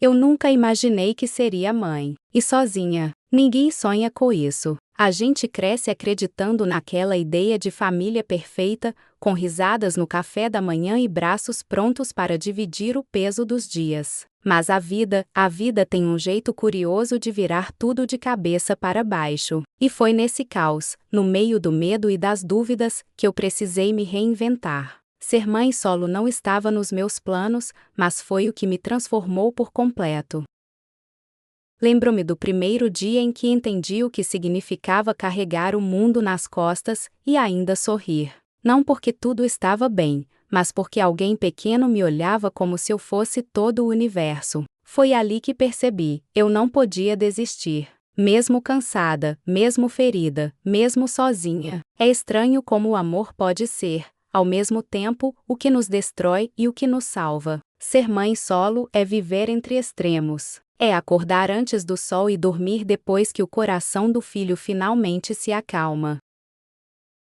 Eu nunca imaginei que seria mãe. E sozinha. Ninguém sonha com isso. A gente cresce acreditando naquela ideia de família perfeita, com risadas no café da manhã e braços prontos para dividir o peso dos dias. Mas a vida tem um jeito curioso de virar tudo de cabeça para baixo. E foi nesse caos, no meio do medo e das dúvidas, que eu precisei me reinventar. Ser mãe solo não estava nos meus planos, mas foi o que me transformou por completo. Lembro-me do primeiro dia em que entendi o que significava carregar o mundo nas costas e ainda sorrir. Não porque tudo estava bem, mas porque alguém pequeno me olhava como se eu fosse todo o universo. Foi ali que percebi, eu não podia desistir. Mesmo cansada, mesmo ferida, mesmo sozinha. É estranho como o amor pode ser, ao mesmo tempo, o que nos destrói e o que nos salva. Ser mãe solo é viver entre extremos. É acordar antes do sol e dormir depois que o coração do filho finalmente se acalma.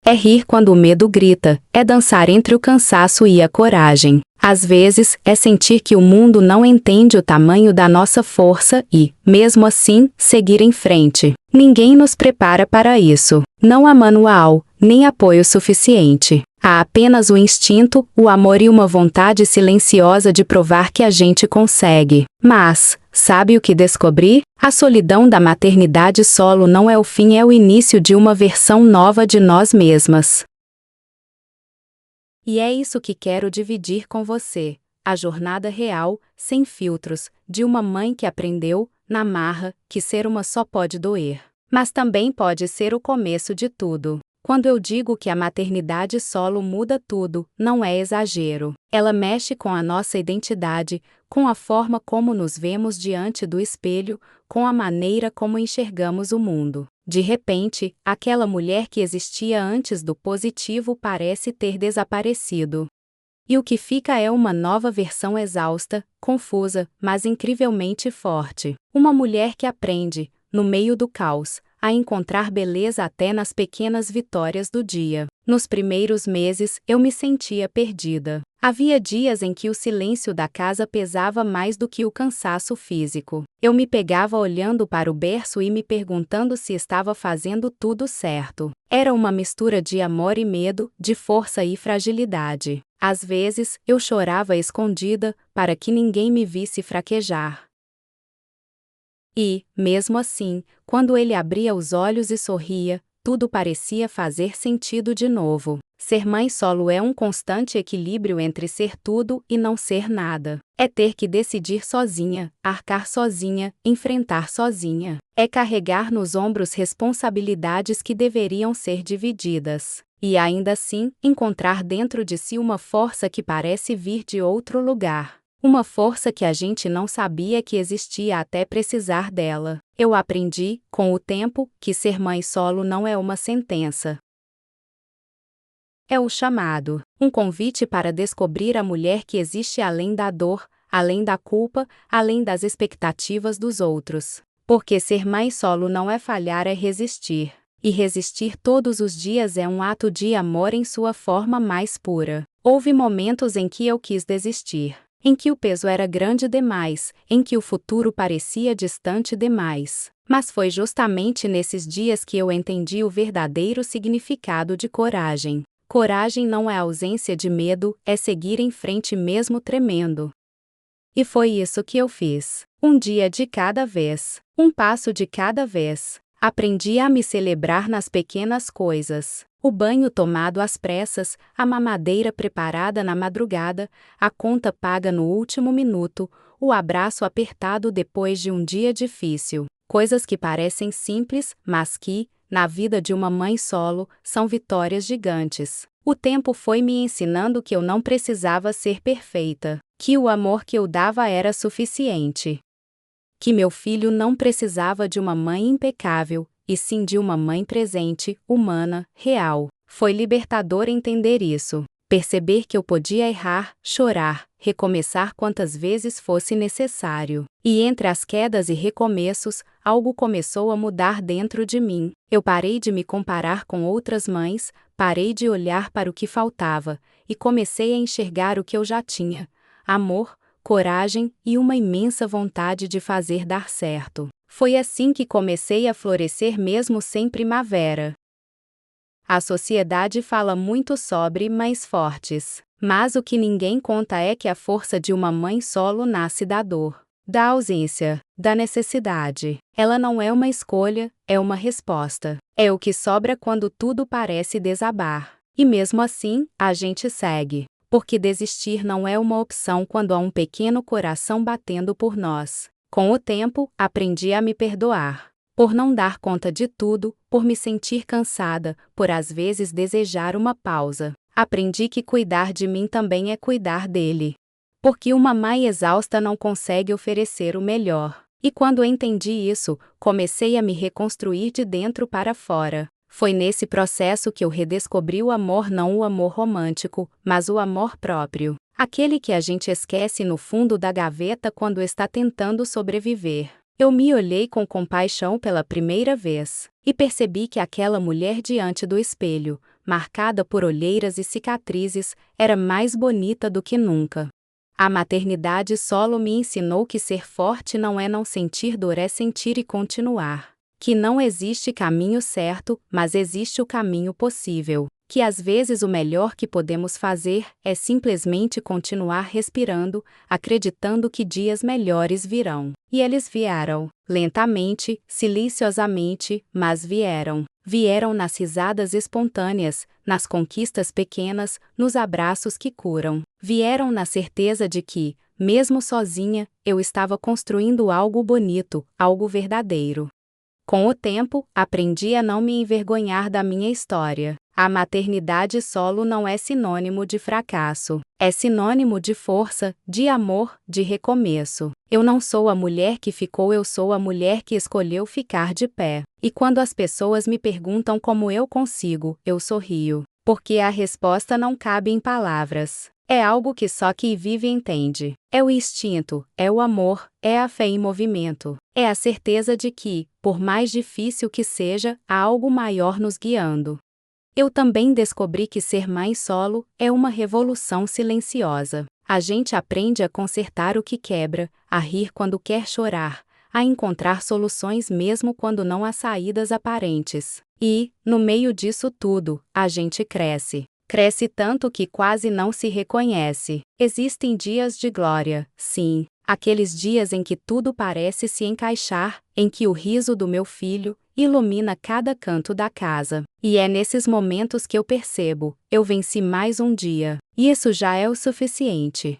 É rir quando o medo grita, é dançar entre o cansaço e a coragem. Às vezes, é sentir que o mundo não entende o tamanho da nossa força e, mesmo assim, seguir em frente. Ninguém nos prepara para isso. Não há manual, nem apoio suficiente. Há apenas o instinto, o amor e uma vontade silenciosa de provar que a gente consegue. Mas, sabe o que descobri? A solidão da maternidade solo não é o fim, é o início de uma versão nova de nós mesmas. E é isso que quero dividir com você. A jornada real, sem filtros, de uma mãe que aprendeu, na marra, que ser uma só pode doer. Mas também pode ser o começo de tudo. Quando eu digo que a maternidade solo muda tudo, não é exagero. Ela mexe com a nossa identidade, com a forma como nos vemos diante do espelho, com a maneira como enxergamos o mundo. De repente, aquela mulher que existia antes do positivo parece ter desaparecido. E o que fica é uma nova versão exausta, confusa, mas incrivelmente forte. Uma mulher que aprende, no meio do caos, a encontrar beleza até nas pequenas vitórias do dia. Nos primeiros meses, eu me sentia perdida. Havia dias em que o silêncio da casa pesava mais do que o cansaço físico. Eu me pegava olhando para o berço e me perguntando se estava fazendo tudo certo. Era uma mistura de amor e medo, de força e fragilidade. Às vezes, eu chorava escondida, para que ninguém me visse fraquejar. E, mesmo assim, quando ele abria os olhos e sorria, tudo parecia fazer sentido de novo. Ser mãe solo é um constante equilíbrio entre ser tudo e não ser nada. É ter que decidir sozinha, arcar sozinha, enfrentar sozinha. É carregar nos ombros responsabilidades que deveriam ser divididas. E ainda assim, encontrar dentro de si uma força que parece vir de outro lugar. Uma força que a gente não sabia que existia até precisar dela. Eu aprendi, com o tempo, que ser mãe solo não é uma sentença. É o chamado, um convite para descobrir a mulher que existe além da dor, além da culpa, além das expectativas dos outros. Porque ser mãe solo não é falhar, é resistir. E resistir todos os dias é um ato de amor em sua forma mais pura. Houve momentos em que eu quis desistir. Em que o peso era grande demais, em que o futuro parecia distante demais. Mas foi justamente nesses dias que eu entendi o verdadeiro significado de coragem. Coragem não é ausência de medo, é seguir em frente mesmo tremendo. E foi isso que eu fiz. Um dia de cada vez, um passo de cada vez. Aprendi a me celebrar nas pequenas coisas. O banho tomado às pressas, a mamadeira preparada na madrugada, a conta paga no último minuto, o abraço apertado depois de um dia difícil. Coisas que parecem simples, mas que, na vida de uma mãe solo, são vitórias gigantes. O tempo foi me ensinando que eu não precisava ser perfeita, que o amor que eu dava era suficiente. Que meu filho não precisava de uma mãe impecável, e sim de uma mãe presente, humana, real. Foi libertador entender isso. Perceber que eu podia errar, chorar, recomeçar quantas vezes fosse necessário. E entre as quedas e recomeços, algo começou a mudar dentro de mim. Eu parei de me comparar com outras mães, parei de olhar para o que faltava, e comecei a enxergar o que eu já tinha: amor, coragem e uma imensa vontade de fazer dar certo. Foi assim que comecei a florescer mesmo sem primavera. A sociedade fala muito sobre mães fortes, mas o que ninguém conta é que a força de uma mãe solo nasce da dor, da ausência, da necessidade. Ela não é uma escolha, é uma resposta. É o que sobra quando tudo parece desabar. E mesmo assim, a gente segue. Porque desistir não é uma opção quando há um pequeno coração batendo por nós. Com o tempo, aprendi a me perdoar. Por não dar conta de tudo, por me sentir cansada, por às vezes desejar uma pausa. Aprendi que cuidar de mim também é cuidar dele. Porque uma mãe exausta não consegue oferecer o melhor. E quando entendi isso, comecei a me reconstruir de dentro para fora. Foi nesse processo que eu redescobri o amor, não o amor romântico, mas o amor próprio. Aquele que a gente esquece no fundo da gaveta quando está tentando sobreviver. Eu me olhei com compaixão pela primeira vez, e percebi que aquela mulher diante do espelho, marcada por olheiras e cicatrizes, era mais bonita do que nunca. A maternidade solo me ensinou que ser forte não é não sentir dor, é sentir e continuar. Que não existe caminho certo, mas existe o caminho possível. Que às vezes o melhor que podemos fazer é simplesmente continuar respirando, acreditando que dias melhores virão. E eles vieram, lentamente, silenciosamente, mas vieram. Vieram nas risadas espontâneas, nas conquistas pequenas, nos abraços que curam. Vieram na certeza de que, mesmo sozinha, eu estava construindo algo bonito, algo verdadeiro. Com o tempo, aprendi a não me envergonhar da minha história. A maternidade solo não é sinônimo de fracasso. É sinônimo de força, de amor, de recomeço. Eu não sou a mulher que ficou, eu sou a mulher que escolheu ficar de pé. E quando as pessoas me perguntam como eu consigo, eu sorrio. Porque a resposta não cabe em palavras. É algo que só quem vive entende. É o instinto, é o amor, é a fé em movimento. É a certeza de que, por mais difícil que seja, há algo maior nos guiando. Eu também descobri que ser mãe solo é uma revolução silenciosa. A gente aprende a consertar o que quebra, a rir quando quer chorar, a encontrar soluções mesmo quando não há saídas aparentes. E, no meio disso tudo, a gente cresce. Cresce tanto que quase não se reconhece. Existem dias de glória, sim. Aqueles dias em que tudo parece se encaixar, em que o riso do meu filho ilumina cada canto da casa. E é nesses momentos que eu percebo, eu venci mais um dia. E isso já é o suficiente.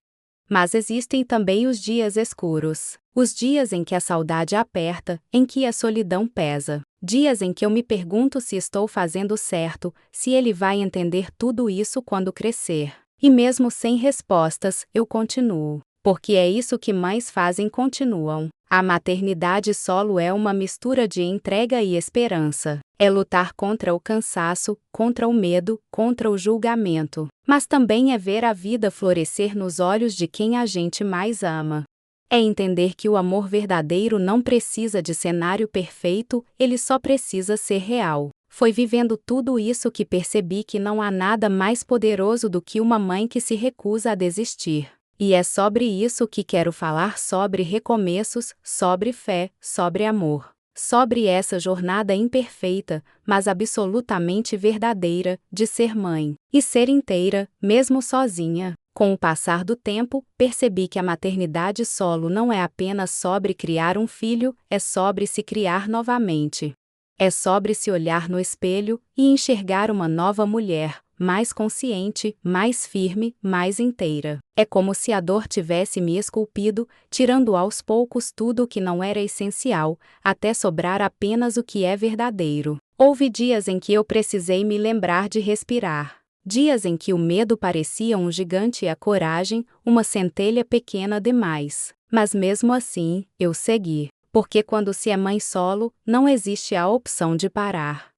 Mas existem também os dias escuros. Os dias em que a saudade aperta, em que a solidão pesa. Dias em que eu me pergunto se estou fazendo certo, se ele vai entender tudo isso quando crescer. E mesmo sem respostas, eu continuo. Porque é isso que mães fazem, continuam. A maternidade solo é uma mistura de entrega e esperança. É lutar contra o cansaço, contra o medo, contra o julgamento. Mas também é ver a vida florescer nos olhos de quem a gente mais ama. É entender que o amor verdadeiro não precisa de cenário perfeito, ele só precisa ser real. Foi vivendo tudo isso que percebi que não há nada mais poderoso do que uma mãe que se recusa a desistir. E é sobre isso que quero falar, sobre recomeços, sobre fé, sobre amor. Sobre essa jornada imperfeita, mas absolutamente verdadeira, de ser mãe. E ser inteira, mesmo sozinha. Com o passar do tempo, percebi que a maternidade solo não é apenas sobre criar um filho, é sobre se criar novamente. É sobre se olhar no espelho e enxergar uma nova mulher, mais consciente, mais firme, mais inteira. É como se a dor tivesse me esculpido, tirando aos poucos tudo o que não era essencial, até sobrar apenas o que é verdadeiro. Houve dias em que eu precisei me lembrar de respirar. Dias em que o medo parecia um gigante e a coragem, uma centelha pequena demais. Mas mesmo assim, eu segui. Porque quando se é mãe solo, não existe a opção de parar.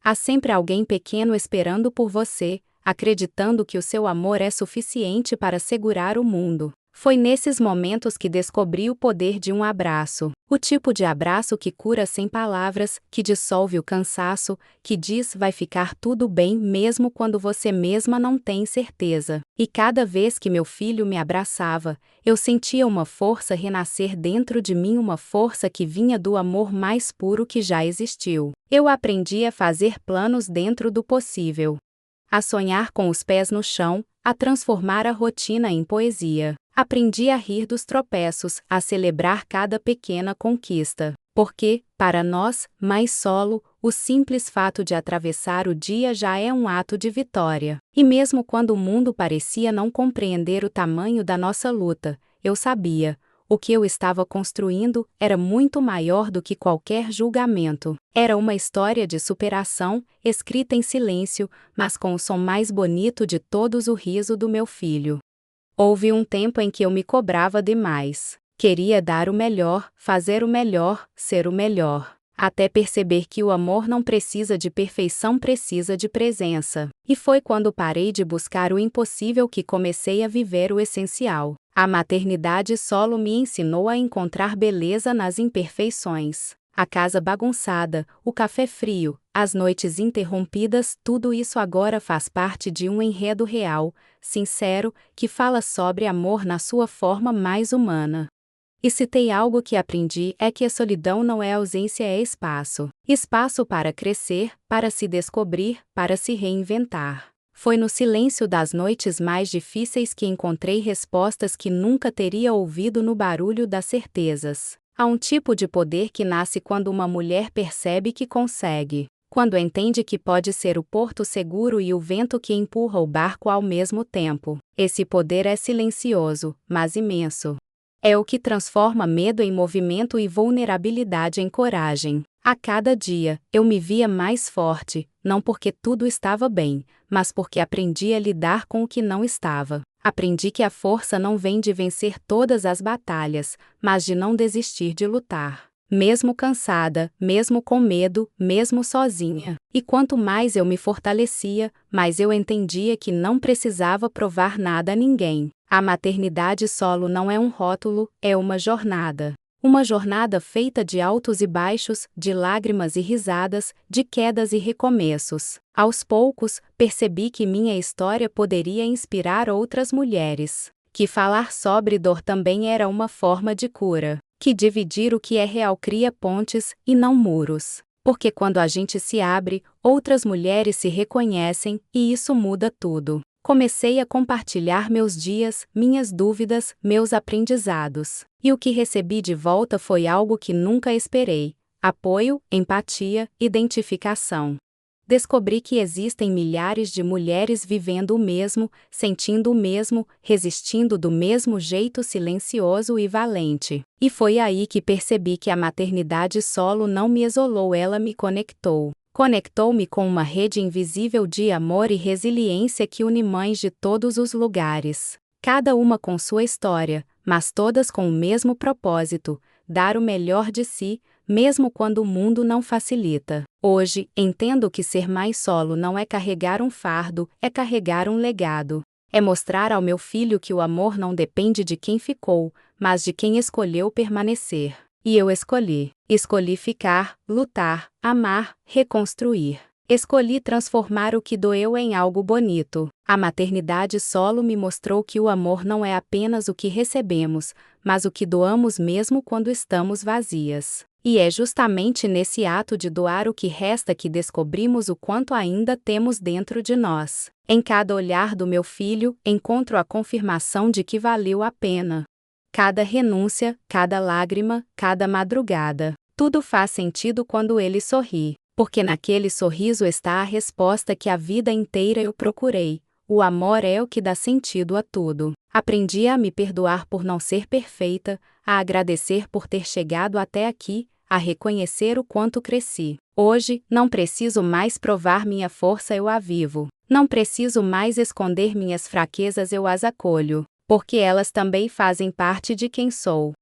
Há sempre alguém pequeno esperando por você, acreditando que o seu amor é suficiente para segurar o mundo. Foi nesses momentos que descobri o poder de um abraço. O tipo de abraço que cura sem palavras, que dissolve o cansaço, que diz vai ficar tudo bem mesmo quando você mesma não tem certeza. E cada vez que meu filho me abraçava, eu sentia uma força renascer dentro de mim, uma força que vinha do amor mais puro que já existiu. Eu aprendi a fazer planos dentro do possível, a sonhar com os pés no chão, a transformar a rotina em poesia. Aprendi a rir dos tropeços, a celebrar cada pequena conquista. Porque, para nós, mães solo, o simples fato de atravessar o dia já é um ato de vitória. E mesmo quando o mundo parecia não compreender o tamanho da nossa luta, eu sabia. O que eu estava construindo era muito maior do que qualquer julgamento. Era uma história de superação, escrita em silêncio, mas com o som mais bonito de todos, o riso do meu filho. Houve um tempo em que eu me cobrava demais. Queria dar o melhor, fazer o melhor, ser o melhor. Até perceber que o amor não precisa de perfeição, precisa de presença. E foi quando parei de buscar o impossível que comecei a viver o essencial. A maternidade solo me ensinou a encontrar beleza nas imperfeições. A casa bagunçada, o café frio, as noites interrompidas, tudo isso agora faz parte de um enredo real, sincero, que fala sobre amor na sua forma mais humana. E se tem algo que aprendi é que a solidão não é ausência, é espaço. Espaço para crescer, para se descobrir, para se reinventar. Foi no silêncio das noites mais difíceis que encontrei respostas que nunca teria ouvido no barulho das certezas. Há um tipo de poder que nasce quando uma mulher percebe que consegue. Quando entende que pode ser o porto seguro e o vento que empurra o barco ao mesmo tempo. Esse poder é silencioso, mas imenso. É o que transforma medo em movimento e vulnerabilidade em coragem. A cada dia, eu me via mais forte, não porque tudo estava bem, mas porque aprendi a lidar com o que não estava. Aprendi que a força não vem de vencer todas as batalhas, mas de não desistir de lutar. Mesmo cansada, mesmo com medo, mesmo sozinha. E quanto mais eu me fortalecia, mais eu entendia que não precisava provar nada a ninguém. A maternidade solo não é um rótulo, é uma jornada. Uma jornada feita de altos e baixos, de lágrimas e risadas, de quedas e recomeços. Aos poucos, percebi que minha história poderia inspirar outras mulheres. Que falar sobre dor também era uma forma de cura. Que dividir o que é real cria pontes, e não muros. Porque quando a gente se abre, outras mulheres se reconhecem, e isso muda tudo. Comecei a compartilhar meus dias, minhas dúvidas, meus aprendizados. E o que recebi de volta foi algo que nunca esperei: apoio, empatia, identificação. Descobri que existem milhares de mulheres vivendo o mesmo, sentindo o mesmo, resistindo do mesmo jeito silencioso e valente. E foi aí que percebi que a maternidade solo não me isolou, ela me conectou. Conectou-me com uma rede invisível de amor e resiliência que une mães de todos os lugares. Cada uma com sua história, mas todas com o mesmo propósito: dar o melhor de si, mesmo quando o mundo não facilita. Hoje, entendo que ser mãe solo não é carregar um fardo, é carregar um legado. É mostrar ao meu filho que o amor não depende de quem ficou, mas de quem escolheu permanecer. E eu escolhi. Escolhi ficar, lutar, amar, reconstruir. Escolhi transformar o que doeu em algo bonito. A maternidade solo me mostrou que o amor não é apenas o que recebemos, mas o que doamos mesmo quando estamos vazias. E é justamente nesse ato de doar o que resta que descobrimos o quanto ainda temos dentro de nós. Em cada olhar do meu filho, encontro a confirmação de que valeu a pena. Cada renúncia, cada lágrima, cada madrugada. Tudo faz sentido quando ele sorri, porque naquele sorriso está a resposta que a vida inteira eu procurei. O amor é o que dá sentido a tudo. Aprendi a me perdoar por não ser perfeita, a agradecer por ter chegado até aqui, a reconhecer o quanto cresci. Hoje, não preciso mais provar minha força, eu a vivo. Não preciso mais esconder minhas fraquezas, eu as acolho. Porque elas também fazem parte de quem sou.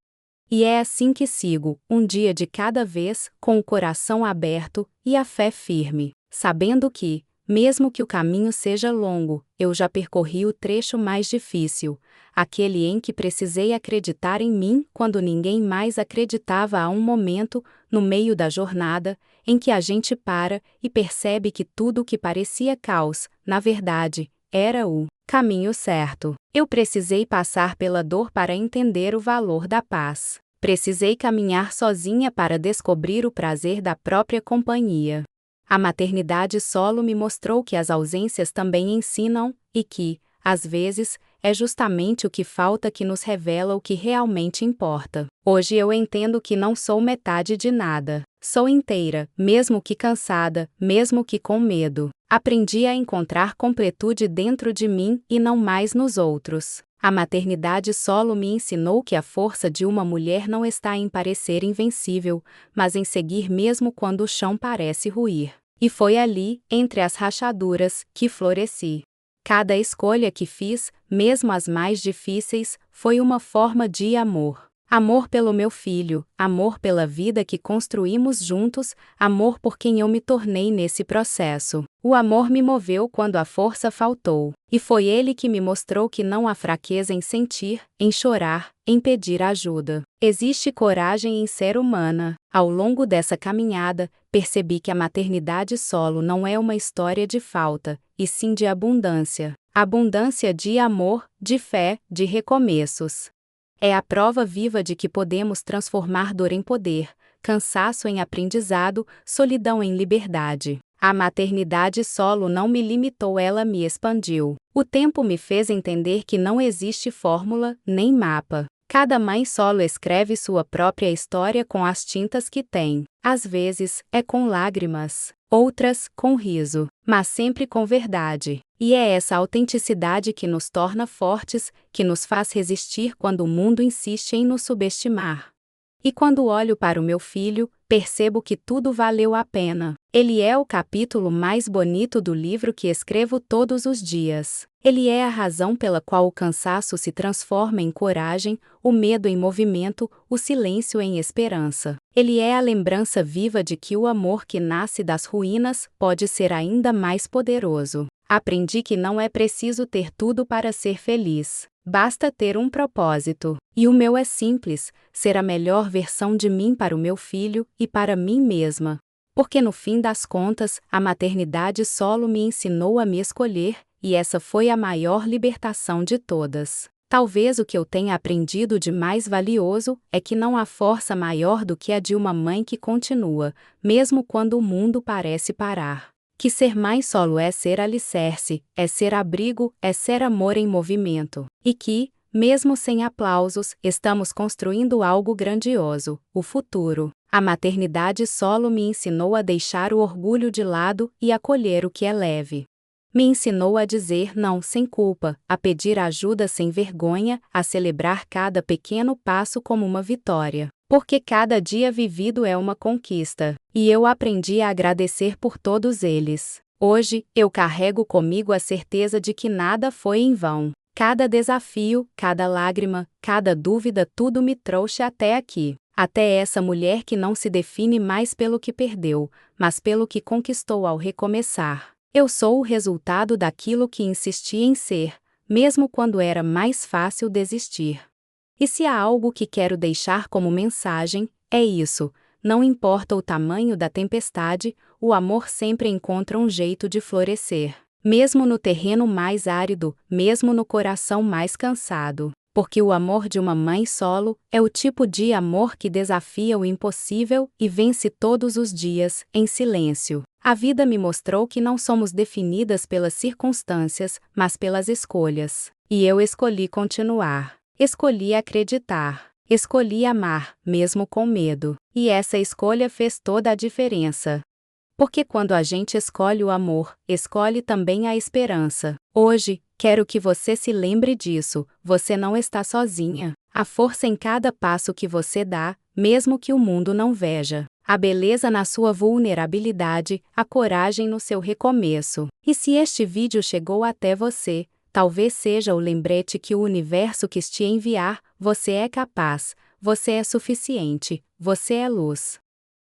E é assim que sigo, um dia de cada vez, com o coração aberto e a fé firme, sabendo que, Mesmo que o caminho seja longo, eu já percorri o trecho mais difícil, aquele em que precisei acreditar em mim quando ninguém mais acreditava. Há um momento, no meio da jornada, em que a gente para e percebe que tudo o que parecia caos, na verdade, era o caminho certo. Eu precisei passar pela dor para entender o valor da paz. Precisei caminhar sozinha para descobrir o prazer da própria companhia. A maternidade solo me mostrou que as ausências também ensinam, e que, às vezes, é justamente o que falta que nos revela o que realmente importa. Hoje eu entendo que não sou metade de nada. Sou inteira, mesmo que cansada, mesmo que com medo. Aprendi a encontrar completude dentro de mim e não mais nos outros. A maternidade solo me ensinou que a força de uma mulher não está em parecer invencível, mas em seguir mesmo quando o chão parece ruir. E foi ali, entre as rachaduras, que floresci. Cada escolha que fiz, mesmo as mais difíceis, foi uma forma de amor. Amor pelo meu filho, amor pela vida que construímos juntos, amor por quem eu me tornei nesse processo. O amor me moveu quando a força faltou, e foi ele que me mostrou que não há fraqueza em sentir, em chorar, em pedir ajuda. Existe coragem em ser humana. Ao longo dessa caminhada, percebi que a maternidade solo não é uma história de falta, e sim de abundância. Abundância de amor, de fé, de recomeços. É a prova viva de que podemos transformar dor em poder, cansaço em aprendizado, solidão em liberdade. A maternidade solo não me limitou, ela me expandiu. O tempo me fez entender que não existe fórmula, nem mapa. Cada mãe solo escreve sua própria história com as tintas que tem. Às vezes, é com lágrimas, outras, com riso, mas sempre com verdade. E é essa autenticidade que nos torna fortes, que nos faz resistir quando o mundo insiste em nos subestimar. E quando olho para o meu filho, percebo que tudo valeu a pena. Ele é o capítulo mais bonito do livro que escrevo todos os dias. Ele é a razão pela qual o cansaço se transforma em coragem, o medo em movimento, o silêncio em esperança. Ele é a lembrança viva de que o amor que nasce das ruínas pode ser ainda mais poderoso. Aprendi que não é preciso ter tudo para ser feliz. Basta ter um propósito. E o meu é simples: ser a melhor versão de mim para o meu filho e para mim mesma. Porque no fim das contas, a maternidade solo me ensinou a me escolher, e essa foi a maior libertação de todas. Talvez o que eu tenha aprendido de mais valioso é que não há força maior do que a de uma mãe que continua, mesmo quando o mundo parece parar. Que ser mãe solo é ser alicerce, é ser abrigo, é ser amor em movimento. E que, mesmo sem aplausos, estamos construindo algo grandioso, o futuro. A maternidade solo me ensinou a deixar o orgulho de lado e acolher o que é leve. Me ensinou a dizer não sem culpa, a pedir ajuda sem vergonha, a celebrar cada pequeno passo como uma vitória. Porque cada dia vivido é uma conquista, e eu aprendi a agradecer por todos eles. Hoje, eu carrego comigo a certeza de que nada foi em vão. Cada desafio, cada lágrima, cada dúvida, tudo me trouxe até aqui. Até essa mulher que não se define mais pelo que perdeu, mas pelo que conquistou ao recomeçar. Eu sou o resultado daquilo que insisti em ser, mesmo quando era mais fácil desistir. E se há algo que quero deixar como mensagem, é isso: não importa o tamanho da tempestade, o amor sempre encontra um jeito de florescer. Mesmo no terreno mais árido, mesmo no coração mais cansado. Porque o amor de uma mãe solo é o tipo de amor que desafia o impossível e vence todos os dias, em silêncio. A vida me mostrou que não somos definidas pelas circunstâncias, mas pelas escolhas. E eu escolhi continuar. Escolhi acreditar. Escolhi amar, mesmo com medo. E essa escolha fez toda a diferença. Porque quando a gente escolhe o amor, escolhe também a esperança. Hoje, quero que você se lembre disso: você não está sozinha. Há força em cada passo que você dá, mesmo que o mundo não veja. A beleza na sua vulnerabilidade, a coragem no seu recomeço. E se este vídeo chegou até você, talvez seja o lembrete que o universo quis te enviar: você é capaz, você é suficiente, você é luz.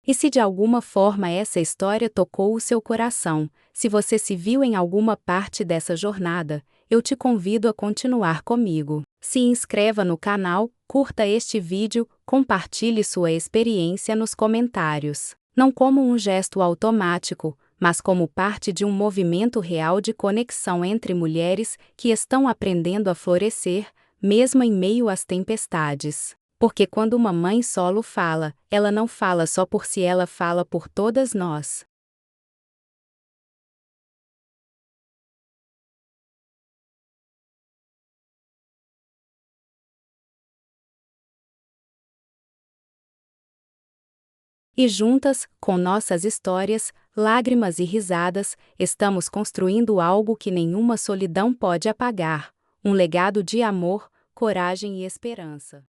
E se de alguma forma essa história tocou o seu coração, se você se viu em alguma parte dessa jornada, eu te convido a continuar comigo. Se inscreva no canal, curta este vídeo, compartilhe sua experiência nos comentários. Não como um gesto automático, mas como parte de um movimento real de conexão entre mulheres que estão aprendendo a florescer, mesmo em meio às tempestades. Porque quando uma mãe solo fala, ela não fala só por si, ela fala por todas nós. E juntas, com nossas histórias, lágrimas e risadas, estamos construindo algo que nenhuma solidão pode apagar, um legado de amor, coragem e esperança.